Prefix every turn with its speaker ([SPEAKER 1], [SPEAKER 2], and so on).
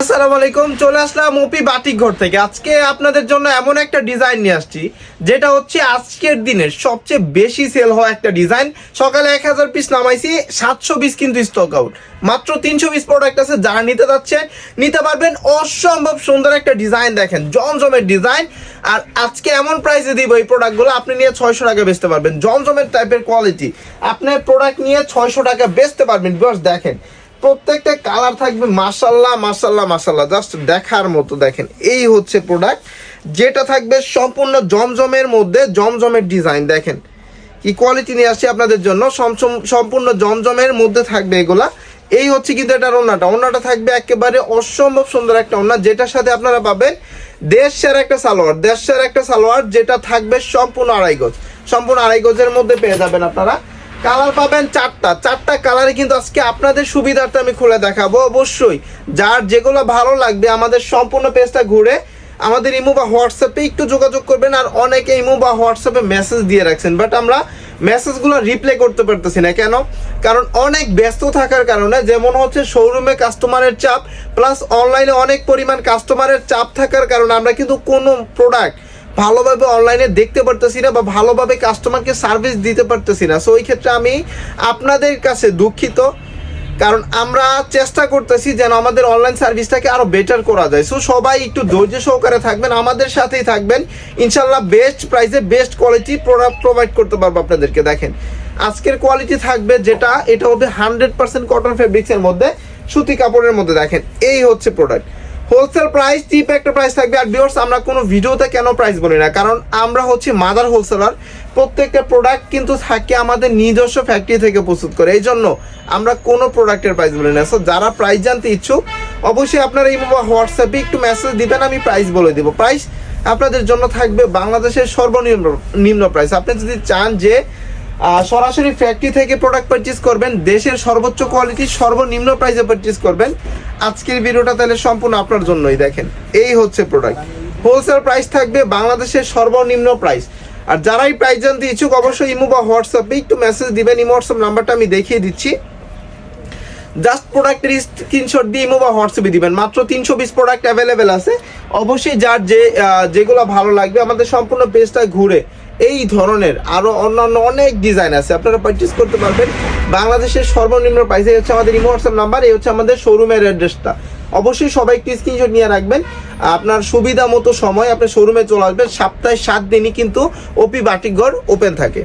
[SPEAKER 1] আসসালামু আলাইকুম। চলে আসলাম ওপি বাটিক ঘর থেকে। আজকে আপনাদের জন্য এমন একটা ডিজাইন নিয়ে আসছি যেটা হচ্ছে আজকের দিনের সবচেয়ে বেশি সেল হওয়া একটা ডিজাইন। সকালে 1000 পিস নামাইছি, 700 পিস কিন্তু স্টক আউট, মাত্র 300 পিস প্রোডাক্ট আছে। যারা নিতে যাচ্ছে নিতে পারবেন। অসম্ভব সুন্দর একটা ডিজাইন, দেখেন জমজমের ডিজাইন। আর আজকে এমন প্রাইসে দিব এই প্রোডাক্টগুলো, আপনি নিয়ে 600 টাকা বেচতে পারবেন। জমজমের টাইপের কোয়ালিটি, আপনি প্রোডাক্ট নিয়ে 600 টাকা বেচতে পারবেন। বিকজ দেখেন প্রত্যেকটা কালার থাকবে মাশাল্লাহ মাশাল্লাহ মাশাল্লাহ, জাস্ট দেখার মতো। দেখেন এই হচ্ছে প্রোডাক্ট যেটা থাকবে সম্পূর্ণ জমজমের মধ্যে, জমজমের ডিজাইন। দেখেন কি কোয়ালিটি নিয়ে আসছি আপনাদের জন্য, সম্পূর্ণ জমজমের মধ্যে থাকবে এগুলা। এই হচ্ছে কিন্তু এটার ওন্নাটা থাকবে একেবারে অসম্ভব সুন্দর একটা ওন্না, যেটার সাথে আপনারা পাবেন দেড়শের একটা সালোয়ার যেটা থাকবে সম্পূর্ণ আড়াই গজের মধ্যে পেয়ে যাবেন আপনারা। কালার পাবেন চারটা কালারে, কিন্তু আজকে আপনাদের সুবিধার্থে আমি খুলে দেখাবো। অবশ্যই যার যেগুলো ভালো লাগবে আমাদের সম্পূর্ণ পেজটা ঘুরে আমাদের ইমো বা হোয়াটসঅ্যাপে একটু যোগাযোগ করবেন। আর অনেকে ইমো বা হোয়াটসঅ্যাপে মেসেজ দিয়ে রাখছেন, বাট আমরা মেসেজগুলো রিপ্লাই করতে পারতেছি না। কেন? কারণ অনেক ব্যস্ত থাকার কারণে, যেমন হচ্ছে শোরুমে কাস্টমারের চাপ, প্লাস অনলাইনে অনেক পরিমাণ কাস্টমারের চাপ থাকার কারণে আমরা কিন্তু কোনো প্রোডাক্ট ভালোভাবে অনলাইনে দেখতে পারতেছি না বা ভালোভাবে কাস্টমারকে সার্ভিস দিতে পারতেছি না। সো ওই ক্ষেত্রে আমি আপনাদের কাছে দুঃখিত, কারণ আমরা চেষ্টা করতেছি যেন আমাদের অনলাইন সার্ভিসটাকে আরো বেটার করা যায়। সো সবাই একটু ধৈর্য সহকারে থাকবেন, আমাদের সাথেই থাকবেন। ইনশাল্লাহ বেস্ট প্রাইসে বেস্ট কোয়ালিটি প্রোডাক্ট প্রোভাইড করতে পারবো আপনাদেরকে। দেখেন আজকের কোয়ালিটি থাকবে যেটা, এটা হবে 100% কটন ফেব্রিক্সের মধ্যে, সুতি কাপড়ের মধ্যে। দেখেন এই হচ্ছে প্রোডাক্ট। হোলসেল প্রাইস, চিপ একটা প্রাইস থাকবে। আর ভিউয়ার্স, আমরা কোনো ভিডিওতে কেন প্রাইস বলি না, কারণ আমরা হচ্ছে মাদার হোলসেলার। প্রত্যেকটা প্রোডাক্ট কিন্তু থাকে আমাদের নিজস্ব ফ্যাক্টরি থেকে প্রস্তুত করে, এই জন্য আমরা কোনো প্রোডাক্টের প্রাইস বলি না। সো যারা প্রাইস জানতে ইচ্ছুক অবশ্যই আপনারা এই হোয়াটসঅ্যাপে একটু মেসেজ দিবেন, আমি প্রাইস বলে দিব। প্রাইস আপনাদের জন্য থাকবে বাংলাদেশের সর্বনিম্ন প্রাইস। আপনি যদি চান যে সরাসরি ফ্যাক্টরি থেকে প্রোডাক্ট পারচেজ করবেন, দেশের সর্বোচ্চ কোয়ালিটি সর্বনিম্ন প্রাইসে পারচেজ করবেন, আজকের ভিডিওটা তাহলে সম্পূর্ণ আপনার জন্যই। দেখেন এই হচ্ছে প্রোডাক্ট। হোলসেল প্রাইস থাকবে বাংলাদেশের সর্বনিম্ন প্রাইস। আর যারাই প্রাইস জানতে ইচ্ছুক অবশ্যই ইমো বা হোয়াটসঅ্যাপে একটু মেসেজ দিবেন। ইমো হোয়াটসঅ্যাপ নাম্বারটা আমি দেখিয়ে দিচ্ছি, জাস্ট প্রোডাক্টের স্ক্রিনশট দিয়ে ইমো বা হোয়াটসঅ্যাপে দিবেন। মাত্র 300 পিস প্রোডাক্ট অ্যাভেলেবেল আছে। অবশ্যই যার যেগুলো ভালো লাগবে আমাদের সম্পূর্ণ পেজটা ঘুরে এই ধরনের আরো অন্যান্য অনেক ডিজাইন আছে, আপনারা পারচেজ করতে পারবেন বাংলাদেশের সর্বনিম্ন প্রাইসে। হচ্ছে আমাদের ইমো হোয়াটসঅ্যাপ নাম্বার, এই হচ্ছে আমাদের শোরুমের অ্যাড্রেসটা। অবশ্যই সবাই একটু স্ক্রিনশট নিয়ে রাখবেন। আপনার সুবিধা মতো সময় আপনি শোরুমে চলে আসবেন। সপ্তাহে 7 দিনই কিন্তু ওপি বাটিক ঘর ওপেন থাকে।